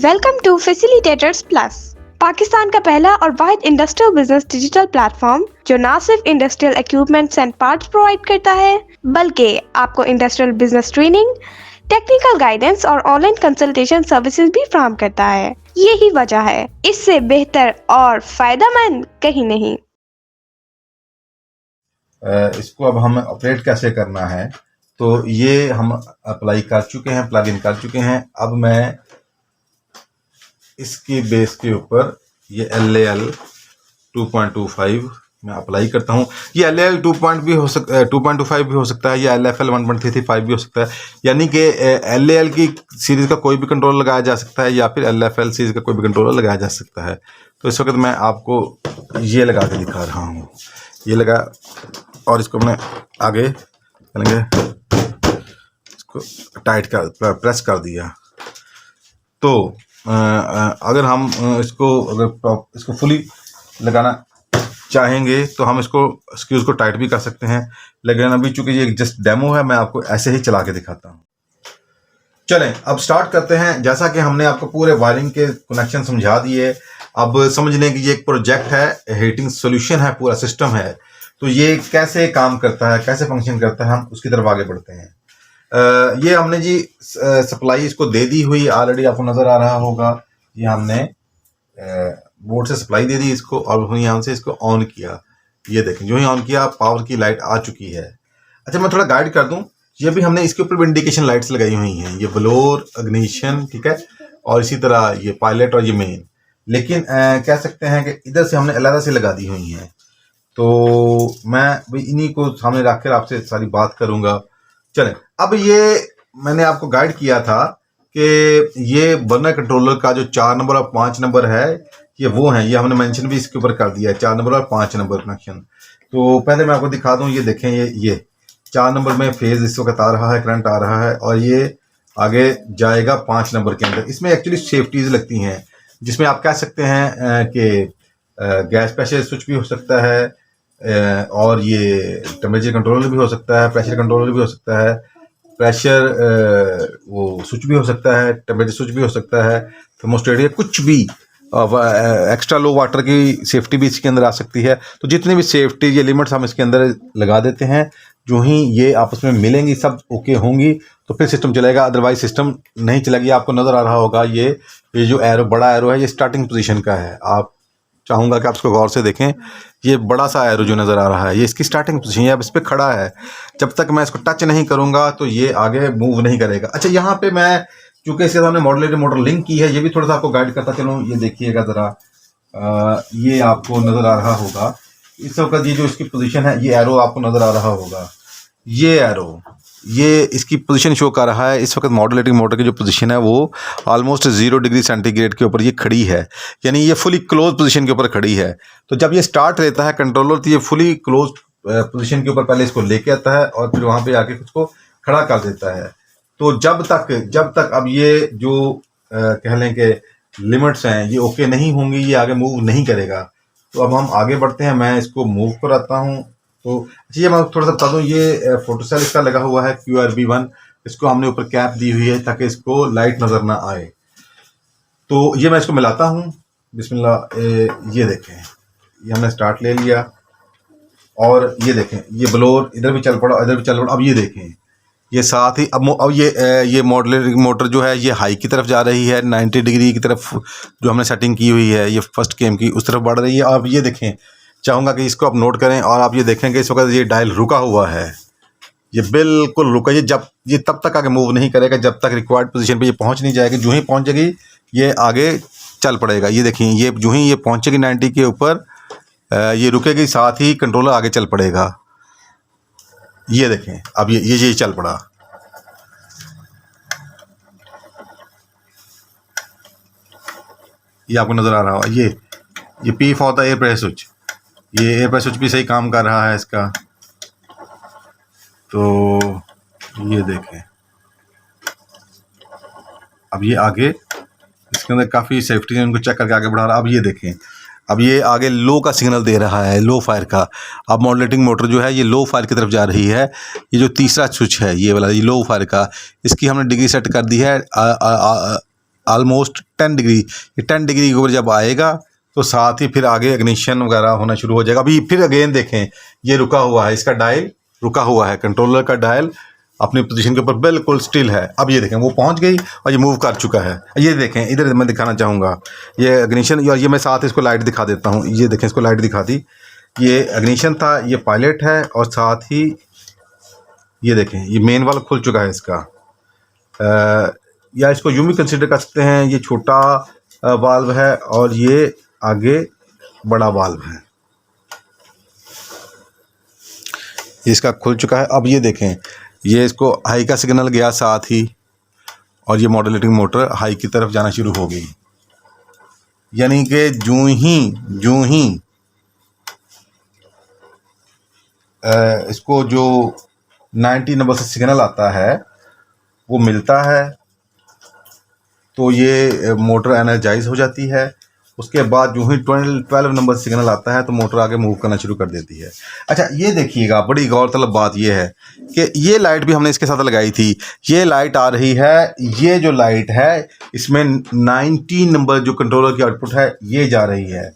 Welcome to facilitators plus, Pakistan का पहला और वाहिद इंडस्ट्रियल बिजनेस डिजिटल प्लेटफॉर्म जो न सिर्फ industrial equipments and parts provide करता है बल्कि आपको industrial business training, technical guidance और ऑनलाइन कंसल्टेशन सर्विसेज भी फराहम करता है। यही वजह है, इससे बेहतर और फायदेमंद कहीं नहीं। इसको अब हम ऑपरेट कैसे करना है, तो ये हम अप्लाई कर चुके हैं, प्लग इन कर चुके हैं। अब मैं इसकी बेस के ऊपर ये LAL 2.25 मैं अप्लाई करता हूँ। ये LAL 2.25 भी हो सकता है, या LFL 1.335 भी हो सकता है। यानी कि LAL की सीरीज़ का कोई भी कंट्रोलर लगाया जा सकता है, या फिर LFL सीरीज़ का कोई भी कंट्रोलर लगाया जा सकता है। तो इस वक्त मैं आपको ये लगा के दिखा रहा हूँ। ये लगा और इसको मैं आगे चलेंगे, इसको टाइट कर प्रेस कर दिया। तो अगर हम इसको फुली लगाना चाहेंगे तो हम इसको स्क्रूज को टाइट भी कर सकते हैं, लेकिन अभी चूंकि ये जस्ट डेमो है, मैं आपको ऐसे ही चला के दिखाता हूँ। चलें अब स्टार्ट करते हैं। जैसा कि हमने आपको पूरे वायरिंग के कनेक्शन समझा दिए, अब समझ लें कि ये एक प्रोजेक्ट है, हीटिंग सोल्यूशन है, पूरा सिस्टम है। तो ये कैसे काम करता है, कैसे फंक्शन करता है, हम उसकी तरफ आगे बढ़ते हैं। ये हमने जी सप्लाई इसको दे दी हुई, ऑलरेडी आपको नज़र आ रहा होगा। ये हमने बोर्ड से सप्लाई दे दी इसको, और यहाँ से इसको ऑन किया। ये देखें, जो ही ऑन किया पावर की लाइट आ चुकी है। अच्छा, मैं थोड़ा गाइड कर दूं, ये भी हमने इसके ऊपर भी इंडिकेशन लाइट्स लगाई हुई हैं, ये ब्लोर, इग्निशन, ठीक है, और इसी तरह ये पायलट और ये मेन। लेकिन कह सकते हैं कि इधर से हमने अलग से लगा दी हुई हैं। तो मैं भी इन्हीं को सामने रख कर आपसे सारी बात करूंगा। चलें, अब ये मैंने आपको गाइड किया था कि ये बर्नर कंट्रोलर का जो 4 नंबर और 5 नंबर है, ये वो हैं। ये हमने मेंशन भी इसके ऊपर कर दिया है, 4 नंबर और 5 नंबर कनेक्शन। तो पहले मैं आपको दिखा दूं, ये देखें, ये 4 नंबर में फेज इस वक्त आ रहा है, करंट आ रहा है, और ये आगे जाएगा 5 नंबर के अंदर। इसमें एक्चुअली सेफ्टीज लगती हैं, जिसमें आप कह सकते हैं कि गैस प्रेशर स्विच भी हो सकता है, और ये टेम्परेचर कंट्रोलर भी हो सकता है, प्रेशर कंट्रोलर भी हो सकता है, प्रेशर वो स्विच भी हो सकता है, टेम्परेचर स्विच भी हो सकता है, थर्मोस्टेट, कुछ भी एक्स्ट्रा लो वाटर की सेफ्टी भी इसके अंदर आ सकती है। तो जितनी भी सेफ्टी ये लिमिट्स हम इसके अंदर लगा देते हैं। जो ही ये आपस में मिलेंगी, सब ओके होंगी, तो फिर सिस्टम चलेगा, अदरवाइज सिस्टम नहीं चलेगी। आपको नज़र आ रहा होगा ये जो एरो, बड़ा एरो है, ये स्टार्टिंग पोजीशन का है। आप चाहूँगा कि आप इसको गौर से देखें। ये बड़ा सा एरो जो नज़र आ रहा है, ये इसकी स्टार्टिंग पोजीशन है। अब इस पर खड़ा है, जब तक मैं इसको टच नहीं करूँगा तो ये आगे मूव नहीं करेगा। अच्छा, यहाँ पे मैं चूँकि इसके सामने मॉड्यूलर मोटर लिंक की है, ये भी थोड़ा सा आपको गाइड करता चलूँ। ये देखिएगा ज़रा, ये आपको नज़र आ रहा होगा इस वक्त, ये जो इसकी पोजीशन है, ये एरो आपको नज़र आ रहा होगा। ये एरो, ये इसकी पोजीशन शो कर रहा है। इस वक्त मॉड्यूलेटिंग मोटर की जो पोजीशन है वो ऑलमोस्ट 0 डिग्री सेंटीग्रेड के ऊपर ये खड़ी है, यानी ये फुली क्लोज पोजीशन के ऊपर खड़ी है। तो जब ये स्टार्ट रहता है कंट्रोलर, तो ये फुली क्लोज पोजीशन के ऊपर पहले इसको लेके आता है, और फिर वहाँ पे आके उसको खड़ा कर देता है। तो जब तक अब ये जो कह लें कि लिमिट्स हैं, ये ओके नहीं होंगी, ये आगे मूव नहीं करेगा। तो अब हम आगे बढ़ते हैं, मैं इसको मूव कराता हूँ। तो अच्छा, ये मैं थोड़ा सा बता दूँ, ये फोटोसेल इसका लगा हुआ है QRB1। इसको हमने ऊपर कैप दी हुई है ताकि इसको लाइट नज़र ना आए। तो ये मैं इसको मिलाता हूँ, बिस्मिल्लाह। ये देखें, ये हमने स्टार्ट ले लिया, और ये देखें, ये ब्लोर इधर भी चल पड़ा, इधर भी चल पड़ा। अब ये देखें, ये साथ ही अब ये मॉड्यूलर मोटर जो है, ये हाई की तरफ जा रही है, 90 डिग्री की तरफ जो हमने सेटिंग की हुई है, ये फर्स्ट केम की, उस तरफ बढ़ रही है। अब ये देखें, चाहूँगा कि इसको आप नोट करें, और आप ये देखेंगे इस वक्त ये डायल रुका हुआ है, ये बिल्कुल रुका। ये तब तक आगे मूव नहीं करेगा जब तक रिक्वायर्ड पोजीशन पे ये पहुंच नहीं जाएगी। जो ही पहुंच जाएगी ये आगे चल पड़ेगा। ये देखिए, ये जो ही ये पहुंचेगी 90 के ऊपर, ये रुकेगी, साथ ही कंट्रोलर आगे चल पड़ेगा। ये देखें, अब ये चल पड़ा। ये आपको नज़र आ रहा होगा, ये P for the air pressure switch, ये एयर प्रेशर स्विच भी सही काम कर रहा है इसका। तो ये देखें, अब ये आगे इसके अंदर काफ़ी सेफ्टी है, उनको चेक करके आगे बढ़ा रहा है। अब ये देखें, अब ये आगे लो का सिग्नल दे रहा है, लो फायर का। अब मॉड्यूलेटिंग मोटर जो है ये लो फायर की तरफ जा रही है। ये जो तीसरा स्विच है, ये वाला, ये लो फायर का, इसकी हमने डिग्री सेट कर दी है ऑलमोस्ट 10 डिग्री, ये 10 डिग्री के ऊपर जब आएगा तो साथ ही फिर आगे इग्निशन वगैरह होना शुरू हो जाएगा। अभी फिर अगेन देखें, ये रुका हुआ है, इसका डायल रुका हुआ है, कंट्रोलर का डायल अपनी पोजीशन के ऊपर बिल्कुल स्टिल है। अब ये देखें वो पहुंच गई और ये मूव कर चुका है। ये देखें इधर मैं दिखाना चाहूँगा ये इग्निशन, और ये मैं साथ इसको लाइट दिखा देता हूँ। ये देखें, इसको लाइट दिखा दी, ये इग्निशन था, ये पायलट है, और साथ ही ये देखें ये मेन वाल्व खुल चुका है इसका। या इसको यूं भी कंसिडर कर सकते हैं, ये छोटा वाल्व है और ये आगे बड़ा वाल्व है, ये इसका खुल चुका है। अब ये देखें, ये इसको हाई का सिग्नल गया साथ ही, और ये मॉड्यूलेटिंग मोटर हाई की तरफ जाना शुरू हो गई। यानी कि जूं ही इसको जो 90 नंबर से सिग्नल आता है वो मिलता है तो ये मोटर एनर्जाइज हो जाती है। उसके बाद जो ही 12 नंबर सिग्नल आता है तो मोटर आगे मूव करना शुरू कर देती है। अच्छा ये देखिएगा, बड़ी गौरतलब बात ये है कि ये लाइट भी हमने इसके साथ लगाई थी। ये लाइट आ रही है, ये जो लाइट है इसमें 90 नंबर जो कंट्रोलर की आउटपुट है ये जा रही है।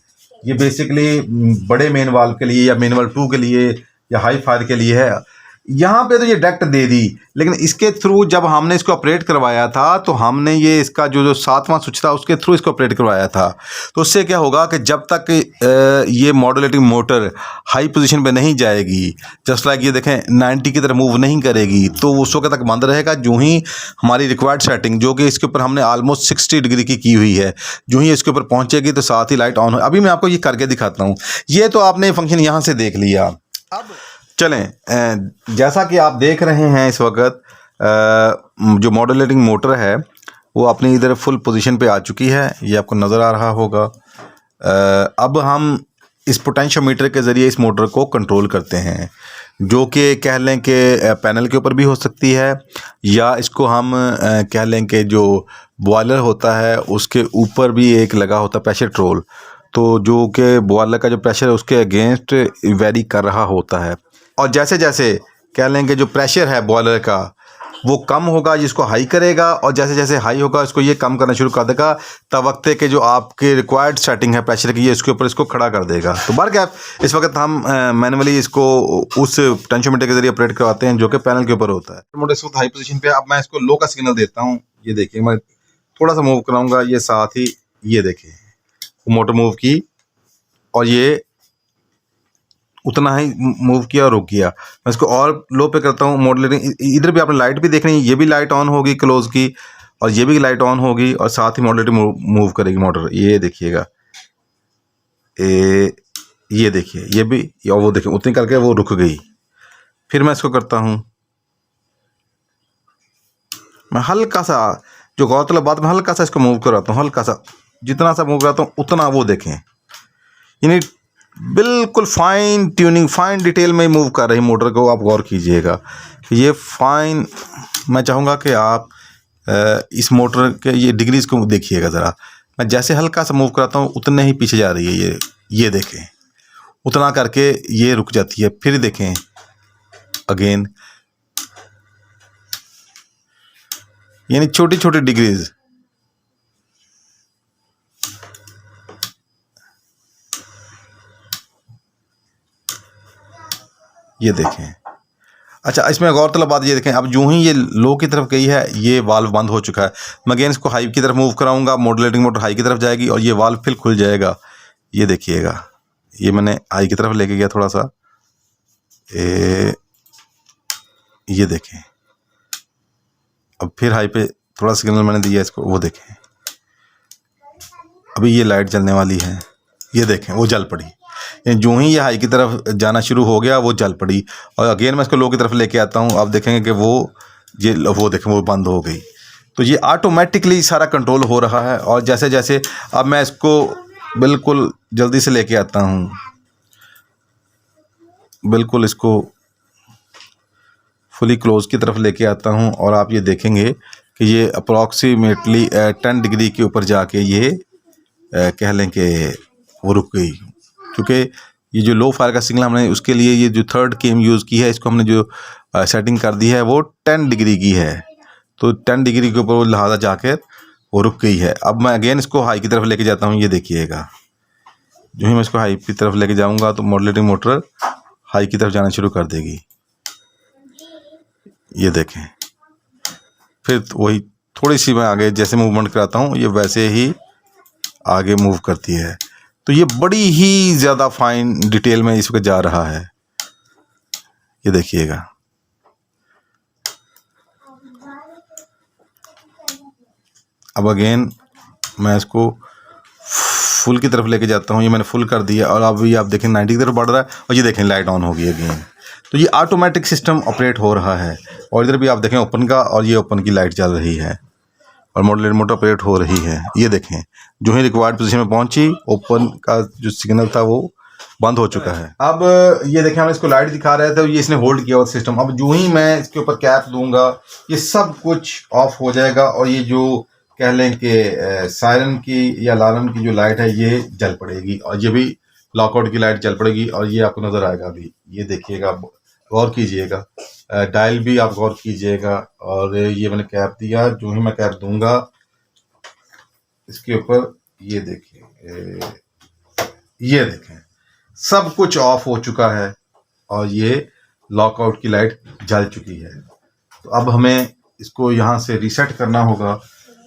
ये बेसिकली बड़े मेन वाल्व के लिए या मेन वाल्व 2 के लिए या हाई फायर के लिए है। यहाँ पे तो ये डायरेक्ट दे दी, लेकिन इसके थ्रू जब हमने इसको ऑपरेट करवाया था तो हमने ये इसका जो 7वां स्विच था उसके थ्रू इसको ऑपरेट करवाया था। तो उससे क्या होगा कि जब तक ये मॉड्यूलेटिंग मोटर हाई पोजीशन पे नहीं जाएगी, जस्ट लाइक ये देखें 90 की तरफ मूव नहीं करेगी, तो उस वक्त तक बंद रहेगा। जो ही हमारी रिक्वायर्ड सेटिंग जो कि इसके ऊपर हमने ऑलमोस्ट 60 डिग्री की हुई है, जो ही इसके ऊपर पहुँचेगी तो साथ ही लाइट ऑन हो। अभी मैं आपको ये करके दिखाता हूँ। ये तो आपने फंक्शन यहाँ से देख लिया। अब चलें, जैसा कि आप देख रहे हैं इस वक्त जो मॉड्यूलेटिंग मोटर है वो अपनी इधर फुल पोजीशन पे आ चुकी है, ये आपको नज़र आ रहा होगा। अब हम इस पोटेंशियोमीटर के ज़रिए इस मोटर को कंट्रोल करते हैं, जो कि कह लें कि पैनल के ऊपर भी हो सकती है, या इसको हम कह लें कि जो बॉयलर होता है उसके ऊपर भी एक लगा होता है प्रेशर ट्रोल, तो जो कि बॉयलर का जो प्रेशर है उसके अगेंस्ट वेरी कर रहा होता है। और जैसे जैसे कह लें कि जो प्रेशर है बॉयलर का वो कम होगा, जिसको हाई करेगा, और जैसे जैसे हाई होगा इसको ये कम करना शुरू कर देगा, तब वक्त के जो आपके रिक्वायर्ड सेटिंग है प्रेशर की ये इसके ऊपर इसको खड़ा कर देगा। तो बहरकैफ इस वक्त हम मैनुअली इसको उस पोटेंशियोमीटर के जरिए ऑपरेट करवाते हैं जो कि पैनल के ऊपर होता है। मोटर इस वक्त हाई पोजीशन पे। अब मैं इसको लो का सिग्नल देता हूँ। ये देखिए मैं थोड़ा सा मूव कराऊंगा, ये साथ ही ये देखिए मोटर मूव की और ये उतना ही मूव किया और रुक गया। मैं इसको और लो पे करता हूँ मॉड्यूलेटिंग। इधर भी आपने लाइट भी देख रही है, ये भी लाइट ऑन होगी क्लोज की, और ये भी लाइट ऑन होगी, और साथ ही मॉड्यूलेटिंग मूव करेगी मोटर। ये देखिएगा, ये देखिए ये भी, और वो देखिए उतनी करके वो रुक गई। फिर मैं इसको करता हूँ, मैं हल्का सा, जो गौरतलब बात, मैं हल्का सा इसको मूव कराता हूँ, हल्का सा, जितना सा मूव कराता हूँ उतना वो देखें, यानी बिल्कुल फाइन ट्यूनिंग, फाइन डिटेल में मूव कर रही मोटर को। आप गौर कीजिएगा, ये फाइन। मैं चाहूँगा कि आप इस मोटर के ये डिग्रीज को देखिएगा ज़रा। मैं जैसे हल्का सा मूव कराता हूँ उतने ही पीछे जा रही है ये देखें, उतना करके ये रुक जाती है। फिर देखें अगेन, यानी छोटी छोटी डिग्रीज। ये देखें। अच्छा, इसमें गौरतलब बात ये देखें, अब यूं ही ये लो की तरफ गई है, ये वाल्व बंद हो चुका है। मैं अगेन इसको हाई की तरफ मूव कराऊंगा, मॉड्यूलेटिंग मोटर हाई की तरफ जाएगी और ये वाल्व फिर खुल जाएगा। ये देखिएगा, ये मैंने हाई की तरफ लेके गया थोड़ा सा, ये देखें। अब फिर हाई पे थोड़ा सिग्नल मैंने दिया इसको, वो देखें। अभी ये लाइट जलने वाली है, ये देखें वो जल पड़ी। जो ही ये हाई की तरफ जाना शुरू हो गया वो जल पड़ी, और अगेन मैं इसको लो की तरफ लेके आता हूँ। आप देखेंगे कि वो देखें वो बंद हो गई। तो ये ऑटोमेटिकली सारा कंट्रोल हो रहा है। और जैसे जैसे अब मैं इसको बिल्कुल जल्दी से लेके आता हूँ, बिल्कुल इसको फुली क्लोज की तरफ लेके आता हूँ, और आप ये देखेंगे कि ये अप्रॉक्सीमेटली 10 डिग्री के ऊपर जाके ये कह लें कि वो रुक गई। क्योंकि ये जो लो फायर का सिग्नल हमने उसके लिए ये जो 3rd केम यूज़ की है, इसको हमने जो सेटिंग कर दी है वो 10 डिग्री की है। तो 10 डिग्री के ऊपर वो लिहाजा जाकर वो रुक गई है। अब मैं अगेन इसको हाई की तरफ लेके जाता हूँ, ये देखिएगा। जो ही मैं इसको हाई की तरफ लेके जाऊंगा तो मॉड्यूलेटिंग मोटर हाई की तरफ जाना शुरू कर देगी। ये देखें, फिर वही थोड़ी सी मैं आगे जैसे मूवमेंट कराता हूँ ये वैसे ही आगे मूव करती है। तो ये बड़ी ही ज़्यादा फाइन डिटेल में इस वक्त जा रहा है, ये देखिएगा। अब अगेन मैं इसको फुल की तरफ लेके जाता हूँ, ये मैंने फुल कर दिया और अभी आप देखें 90 की तरफ बढ़ रहा है और ये देखें लाइट ऑन हो गई अगेन। तो ये ऑटोमेटिक सिस्टम ऑपरेट हो रहा है। और इधर भी आप देखें ओपन का, और ये ओपन की लाइट चल रही है और मॉड्यूलेटेड मोटर ऑपरेट हो रही है। ये देखें जो ही रिक्वायर्ड पोजीशन में पहुंची, ओपन का जो सिग्नल था वो बंद हो चुका है। अब ये देखें हम इसको लाइट दिखा रहे थे, ये इसने होल्ड किया हुआ सिस्टम। अब जो ही मैं इसके ऊपर कैप दूंगा ये सब कुछ ऑफ हो जाएगा और ये जो कह लें कि सायरन की या अलार्म की जो लाइट है ये जल पड़ेगी और ये भी लॉकआउट की लाइट जल पड़ेगी और ये आपको नज़र आएगा। अभी ये देखिएगा, गौर कीजिएगा, डायल भी आप गौर कीजिएगा। और ये मैंने कैप दिया, जो ही मैं कैप दूंगा इसके ऊपर ये देखिए, ये देखें सब कुछ ऑफ हो चुका है और ये लॉकआउट की लाइट जल चुकी है। तो अब हमें इसको यहाँ से रीसेट करना होगा।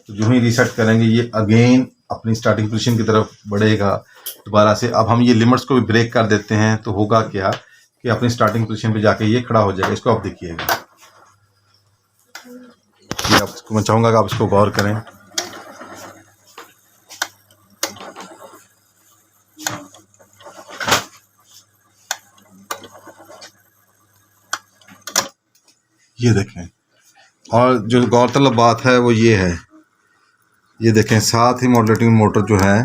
तो जो ही रीसेट करेंगे ये अगेन अपनी स्टार्टिंग पोजीशन की तरफ बढ़ेगा दोबारा से। अब हम ये लिमिट्स को भी ब्रेक कर देते हैं तो होगा क्या कि अपनी स्टार्टिंग पोजीशन पे जाके ये खड़ा हो जाएगा। इसको आप देखिएगा, ये आप इसको मैं चाहूँगा कि आप इसको गौर करें। ये देखें, और जो गौरतलब बात है वो ये है, ये देखें साथ ही मॉड्यूलेटिंग मोटर जो है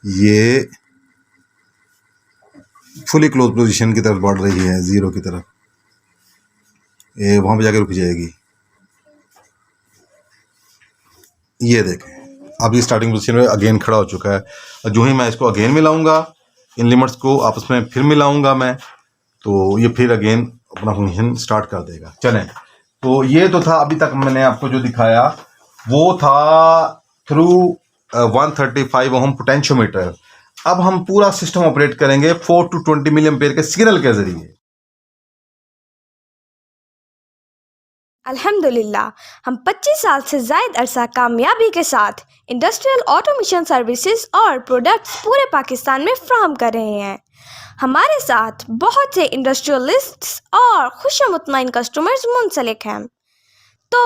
ये फुली क्लोज पोजीशन की तरफ बढ़ रही है, ज़ीरो की तरफ। ये वहाँ पे जाके रुक जाएगी। ये देखें अब ये स्टार्टिंग पोजीशन में अगेन खड़ा हो चुका है और जो ही मैं इसको अगेन मिलाऊंगा, इन लिमिट्स को आपस में फिर मिलाऊंगा मैं, तो ये फिर अगेन अपना फंक्शन स्टार्ट कर देगा। चलें, तो ये तो था अभी तक मैंने आपको जो दिखाया वो था थ्रू 135 ओम पोटेंशियोमीटर। अब हम पूरा सिस्टम ऑपरेट करेंगे 4 to 20 मिली एम्पेयर के सिग्नल के जरिए। अल्हम्दुलिल्लाह हम 25 साल से ज़ायद अरसा कामयाबी के साथ इंडस्ट्रियल ऑटोमेशन सर्विसेज और प्रोडक्ट्स पूरे पाकिस्तान में फ्राहम कर रहे हैं। हमारे साथ बहुत से इंडस्ट्रियलिस्ट्स और खुशमुतमईन कस्टमर्स मुंसलिक हैं। तो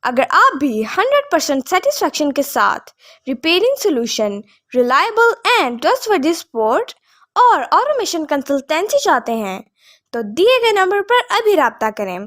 अगर आप भी 100% सेटिस्फेक्शन के साथ repairing solution, reliable and trustworthy support और ऑटोमेशन कंसल्टेंसी चाहते हैं तो दिए गए नंबर पर अभी रब्ता करें।